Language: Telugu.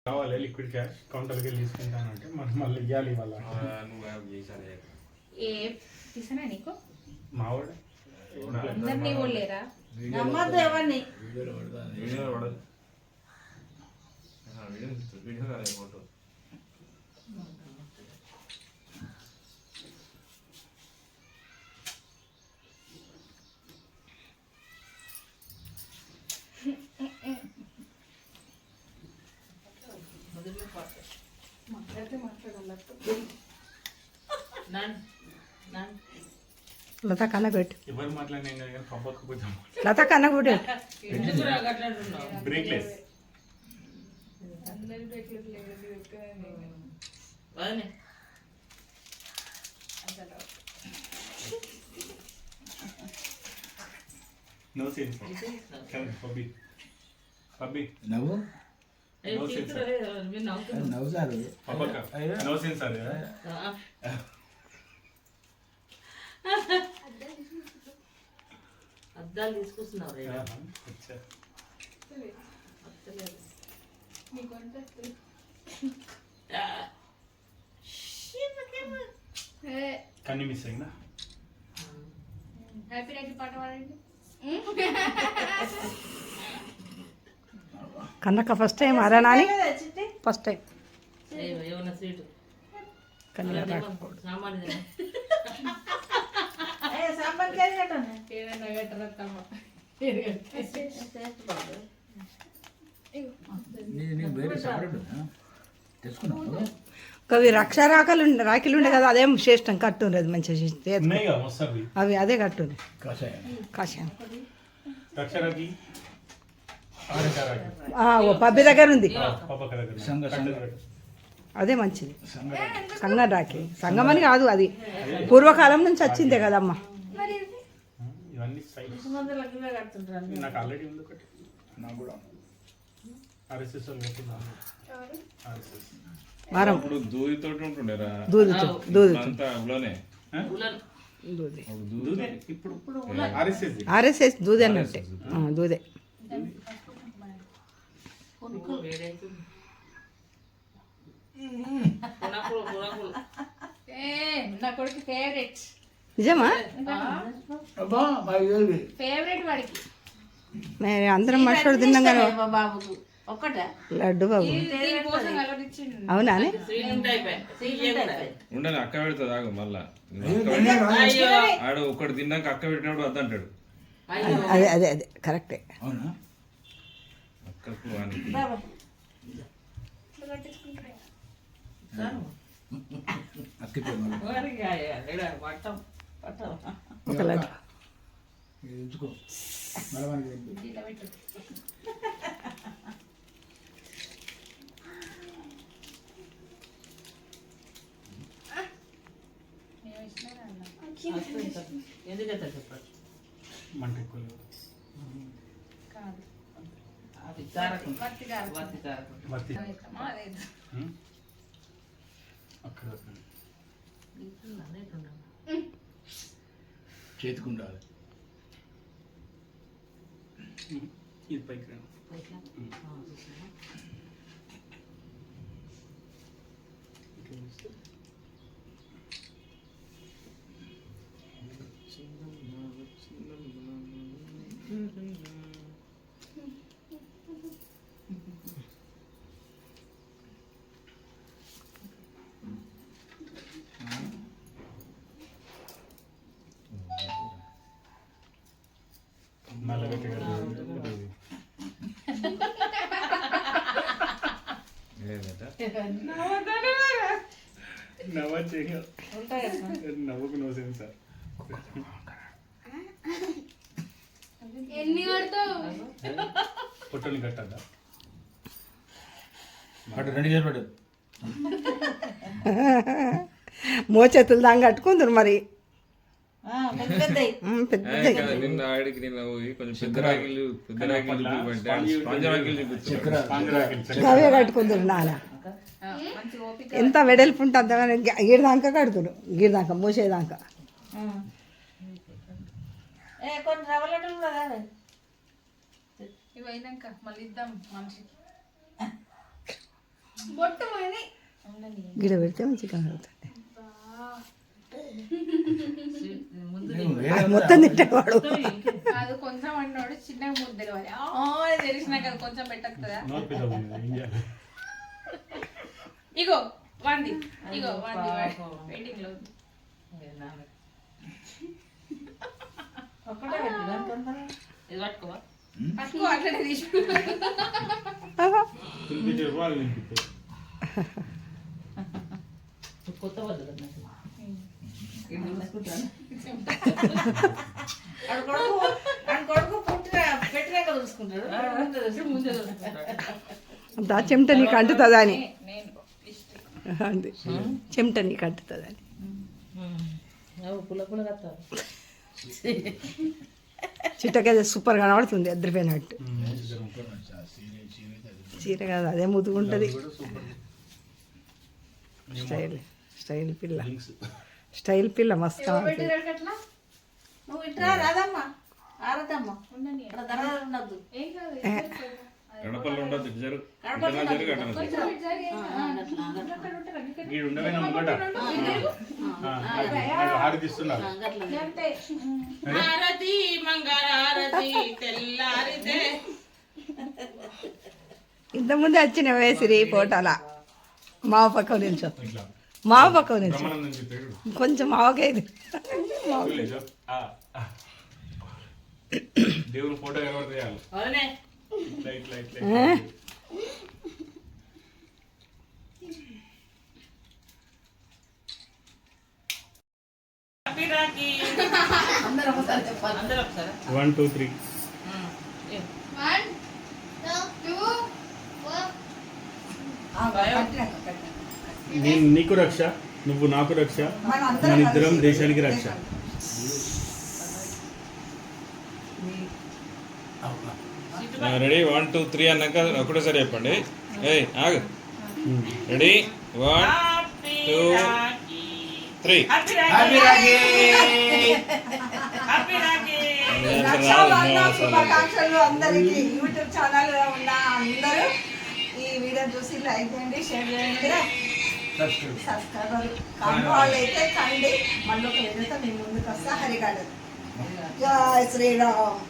కావాలి లిక్విడ్ క్యాష్ కౌంటర్కి వెళ్ళి తీసుకుంటానంటే మనం మళ్ళీ ఇవ్వాలి వాళ్ళ ఏ తీసానా నీకు మావాడు అందరినీ ఓడలేరా నమ్మద్దు ఎవరిని లత కన్నగొట్టు ఎవరు మాట్లాడినా కానీ పంపకపోతాం లత కన్నగొట్టు బ్రేక్లెస్ నో సెన్స్ పబ్బి పబ్బి నవ్వు నో సెన్స్ నవ్వుతారు పబ్బక నో సెన్స్ అదే అద్దాలు తీసుకొస్తున్నారు అచ్చా కన్నీ మిస్ అయిందా హ్యాపీ రైట్ పాట పాడండి కన్నక్క ఫస్ట్ టైం అరా నాని ఫస్ట్ టైం ఏమన్నా స్వీట్ కన్నయ్య సామాన్య ఏదైనా గట్టరత్తమ్మ వేరే సపరేట్ తెచ్చుకున్నావు అవి రక్ష రాఖీలు ఉండే కదా అదేం శ్రేష్టం కట్టుండ్రు అది మంచిగా ఉన్నాయి కదా వస్తుంది అవి అదే కట్టుంది కాషాయం కాశాం రక్షరాకి ఓ పబ్బి దగ్గర ఉంది పబ్బక దగ్గర సంగ సంగ అదే మంచిది సంగ సంగం రాఖీ సంగం అని కాదు అది పూర్వకాలం నుంచి వచ్చిందే కదమ్మా ఇవన్నీ స్టైల్స్ నాకు ఆల్రెడీ ఉంది ఒకటి నాకు కూడా ఆర్ఎస్ఎస్ వాళ్ళు కట్టింది ఆర్ఎస్ఎస్ వారం ఇప్పుడు దూదితోటి ఉంటుండేరా దూదుతో అంతా ఉలనే దూది దూదే ఇప్పుడు ఆర్ఎస్ఎస్ ఆర్ఎస్ఎస్ దూదే అన్నట్టే దూదే నా కొడుకు ఫేవరెట్ నిజమా అబ్బా బాగా ఫేవరెట్ వాడికి మేము అందరం మనుషులు తిన్నాం కానీ బాబుకు ఒక్కటే లడ్డు బాబు దీనికోసం కలరిచ్చిండు అవునా ఉండని అక్క పెడుతుంది ఆగు మళ్ళా ఆడ ఒకటి తిన్నాక అక్క పెట్టినప్పుడు వద్దంటాడు అదే అదే అదే కరెక్టే అవునా అక్కకు వానికి అక్కిపోయి ఒక లడ్డు ఎంచుకో మళ్ళీ ఎందుకంటే చెప్పండి మంట ఎక్కువ లేవు. కాదు అది కారకం వత్తి కాదు వత్తి కారకం వర్తి అదే అక్కడ చేతికి ఉండాలి ఇది పైకి రండి నవ్వుకు నో సెన్స్ సార్ ఎన్ని కడతావు పొట్టని కట్టద్దా అటు రెండు చేసి పెట్టు మోచేతులు దాన్ని కట్టుకుందరు మరి పెద్ద నిన్న ఆడికి నిన్న పోయి కొంచెం పెద్ద రాగిలు స్పాంజ్ రాగిలు చూపిస్తారు అవే కట్టుకుందరు నాన్న ఎంత వెడల్పు ఉంటే అంతగానే గీడదాకా కడుతురు గీడదాకా మోసేదాకా కొన్ని రవ్వలడ్డు కూడా కాదు ఇవి అయినాక మళ్ళీ ఇద్దాం మనిషికి బొట్టు పోయి గిడ పెడితే మంచిగా కనబడుతుంది వేరే అది మొత్తం తిట్టేవాడు అది కొంచెం అన్నాడు చిన్నగా ముద్దలు అని తెలిసినాక అది కొంచెం పెట్టస్తుందా నోరు పెద్ద ఉంది, ఏం చేయాలి? ఇగో వంది వెయిటింగ్ లో ఉంది. ఒక్కటే పెట్టు, దాని తొందర. ఇది పట్టుకోవా పట్టుకో అట్లనే తీసు తినిపించారు, వాళ్ళు తినిపించారు. కొత్త పద్ధతి నాకు. కొడుకు పెట్టినాక చూసుకుంటాడు, ముందే చూసుకుంటాడు. దా చెమట నీకు అంటుతుందా అని నేను ఇష్టం. అంది చెమట నీకు అంటుతుందా అని పుల్ల పుల్ల కత్తారు. చిట్టకైతే సూపర్ కనబడుతుంది అద్దరిపోయినట్టు చీర కాదు అదే ముదుగుంటుంది కూడా సూపర్. స్టైల్ స్టైల్ పిల్ల లింక్స్. స్టైల్ పిల్ల మస్తు ఎవరు కనబడుతుంది పెట్టిర్రు అట్లా నువ్వు ఇట్రా రాదమ్మా, ఆరదమ్మా, ఉండని ఇక్కడ ధర ఉండద్దు. ఏం కాదు ఇద్దరు పోయినా. గడపల్లో ఉండదు జరు గడపల్లో జరు ఉండదు. గడప కొంచెం ఇటు జరిగి, అక్కడ ఉంటారా? ఇక్కడ వీడు ఉండవేనా ముంగట? హారతిస్తున్నారు. అంతే. హారతి మంగళారతి తెల్లారితే. ఇంతకుముందే వచ్చిన వేసిరి ఫోటోల మావ పక్క నిల్చో ఇట్లా మావ పక్క నిల్చో బ్రహ్మానందం చెప్పాడు. కొంచెం మావకైదు చూడలేదు? దేవుని ఫోటో ఎవరు తీయాలి? అవునే ఇట్లా ఇట్లా ఇట్లా ఆ? హ్యాపీ రాఖీ. అందరూ ఒకసారి చెప్పాలి, అందరూ ఒకసారి. 1 2 3. 1 2 నేను నీకు రక్ష, నువ్వు నాకు రక్ష, మన ఇద్దరం దేశానికి రక్ష. రెడీ 1 2 3 అన్నాక ఒకటేసారి చెప్పండి. ఏయ్ ఆగు. Ready 1 2 3. Happy happy Rakhi. Rakhi. Happy Rakhi. శుభాకాంక్షలు అందరికి యూట్యూబ్ ఛానల్ ఉన్న అందరూ ఈ వీడియో చూసి లైక్ చేయండి, షేర్ చేయండి, సబ్స్క్రైబర్ కాని వాళ్ళు అయితే కండి. మళ్ళీ ఒక వీడియోతో మీ ముందుకు వస్తా. హరిగాడు జై శ్రీరామ్.